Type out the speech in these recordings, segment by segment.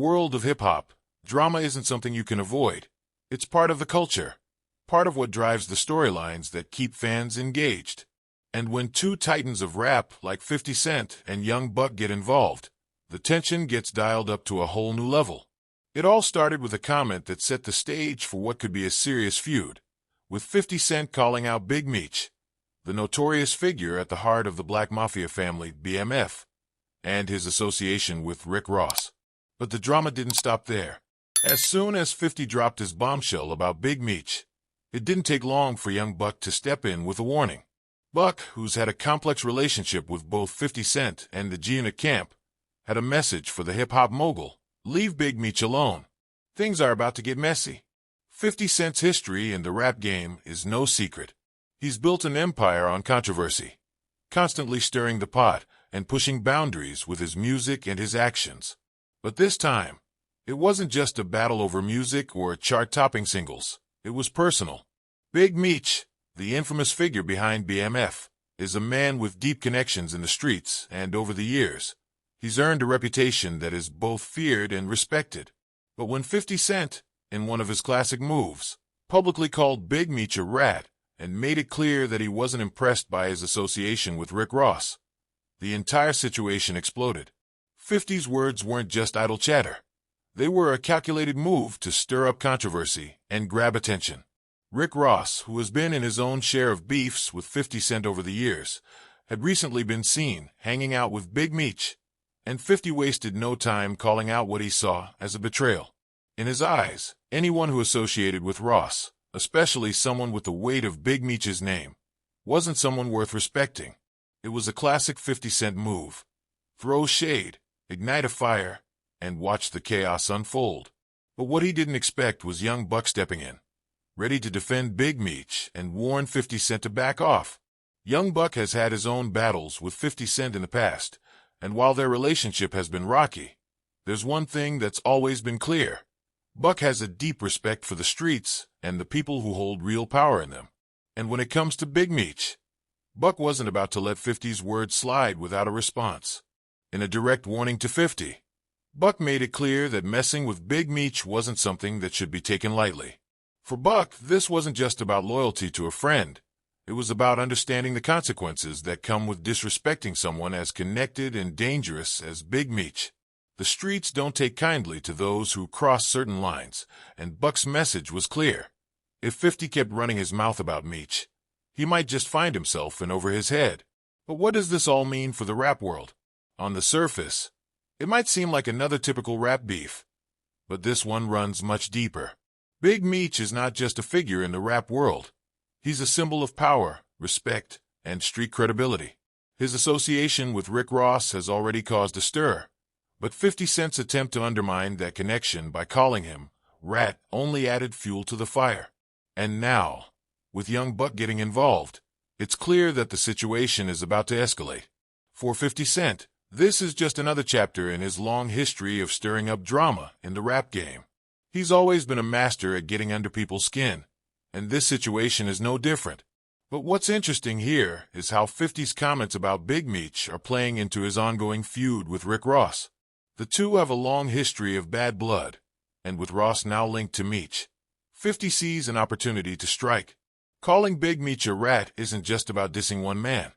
world of hip-hop, drama isn't something you can avoid. It's part of the culture, part of what drives the storylines that keep fans engaged. And when two titans of rap like 50 Cent and Young Buck get involved, the tension gets dialed up to a whole new level. It all started with a comment that set the stage for what could be a serious feud, with 50 Cent calling out Big Meech, the notorious figure at the heart of the Black Mafia family, BMF, and his association with Rick Ross. But the drama didn't stop there. As soon as 50 dropped his bombshell about Big Meech, it didn't take long for Young Buck to step in with a warning. Buck, who's had a complex relationship with both 50 Cent and the G-Unit camp, had a message for the hip-hop mogul: leave Big Meech alone. Things are about to get messy. 50 Cent's history in the rap game is no secret. He's built an empire on controversy, constantly stirring the pot and pushing boundaries with his music and his actions. But this time, it wasn't just a battle over music or chart-topping singles. It was personal. Big Meech, the infamous figure behind BMF, is a man with deep connections in the streets, and over the years, he's earned a reputation that is both feared and respected. But when 50 Cent, in one of his classic moves, publicly called Big Meech a rat and made it clear that he wasn't impressed by his association with Rick Ross, the entire situation exploded. 50's words weren't just idle chatter. They were a calculated move to stir up controversy and grab attention. Rick Ross, who has been in his own share of beefs with 50 Cent over the years, had recently been seen hanging out with Big Meech, and 50 wasted no time calling out what he saw as a betrayal. In his eyes, anyone who associated with Ross, especially someone with the weight of Big Meech's name, wasn't someone worth respecting. It was a classic 50 Cent move. Throw shade, ignite a fire, and watch the chaos unfold. But what he didn't expect was Young Buck stepping in, ready to defend Big Meech and warn 50 Cent to back off. Young Buck has had his own battles with 50 Cent in the past, and while their relationship has been rocky, there's one thing that's always been clear. Buck has a deep respect for the streets and the people who hold real power in them. And when it comes to Big Meech, Buck wasn't about to let 50's words slide without a response. In a direct warning to 50, Buck made it clear that messing with Big Meech wasn't something that should be taken lightly. For Buck, this wasn't just about loyalty to a friend. It was about understanding the consequences that come with disrespecting someone as connected and dangerous as Big Meech. The streets don't take kindly to those who cross certain lines, and Buck's message was clear. If 50 kept running his mouth about Meech, he might just find himself in over his head. But what does this all mean for the rap world? On the surface, it might seem like another typical rap beef, but this one runs much deeper. Big Meech is not just a figure in the rap world. He's a symbol of power, respect, and street credibility. His association with Rick Ross has already caused a stir, but 50 Cent's attempt to undermine that connection by calling him rat only added fuel to the fire. And now, with Young Buck getting involved, it's clear that the situation is about to escalate. For 50 Cent, this is just another chapter in his long history of stirring up drama in the rap game. He's always been a master at getting under people's skin, and this situation is no different. But what's interesting here is how 50's comments about Big Meech are playing into his ongoing feud with Rick Ross. The two have a long history of bad blood, and with Ross now linked to Meech, 50 sees an opportunity to strike. Calling Big Meech a rat isn't just about dissing one man.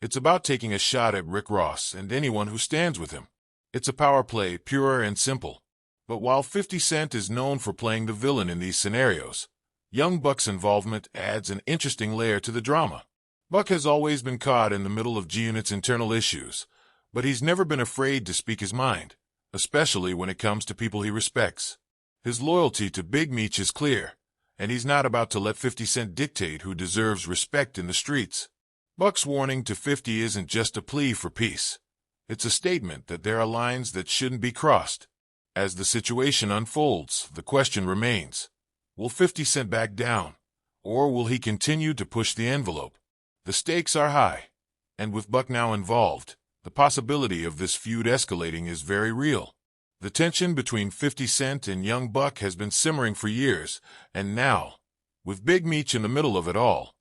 It's about taking a shot at Rick Ross and anyone who stands with him. It's a power play, pure and simple. But while 50 Cent is known for playing the villain in these scenarios, Young Buck's involvement adds an interesting layer to the drama. Buck has always been caught in the middle of G-Unit's internal issues, but he's never been afraid to speak his mind, especially when it comes to people he respects. His loyalty to Big Meech is clear, and he's not about to let 50 Cent dictate who deserves respect in the streets. Buck's warning to 50 isn't just a plea for peace. It's a statement that there are lines that shouldn't be crossed. As the situation unfolds, the question remains, will 50 Cent back down, or will he continue to push the envelope? The stakes are high, and with Buck now involved, the possibility of this feud escalating is very real. The tension between 50 Cent and Young Buck has been simmering for years, and now, with Big Meech in the middle of it all,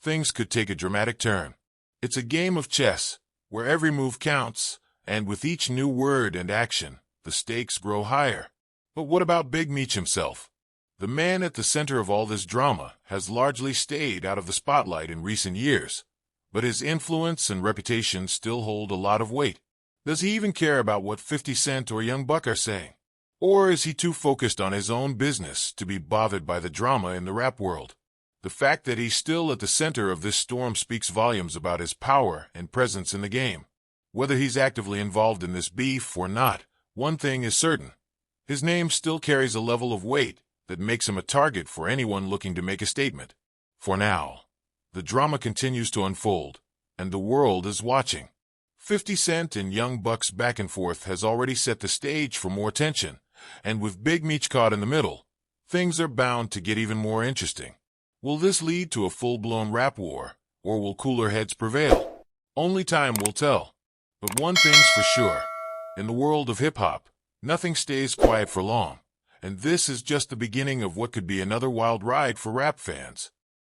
things could take a dramatic turn. It's a game of chess, where every move counts, and with each new word and action, the stakes grow higher. But what about Big Meech himself? The man at the center of all this drama has largely stayed out of the spotlight in recent years, but his influence and reputation still hold a lot of weight. Does he even care about what 50 Cent or Young Buck are saying? Or is he too focused on his own business to be bothered by the drama in the rap world? The fact that he's still at the center of this storm speaks volumes about his power and presence in the game. Whether he's actively involved in this beef or not, one thing is certain. His name still carries a level of weight that makes him a target for anyone looking to make a statement. For now, the drama continues to unfold, and the world is watching. 50 Cent and Young Buck's back and forth has already set the stage for more tension, and with Big Meech caught in the middle, things are bound to get even more interesting. Will this lead to a full-blown rap war, or will cooler heads prevail? Only time will tell. But one thing's for sure. In the world of hip-hop, nothing stays quiet for long, and this is just the beginning of what could be another wild ride for rap fans.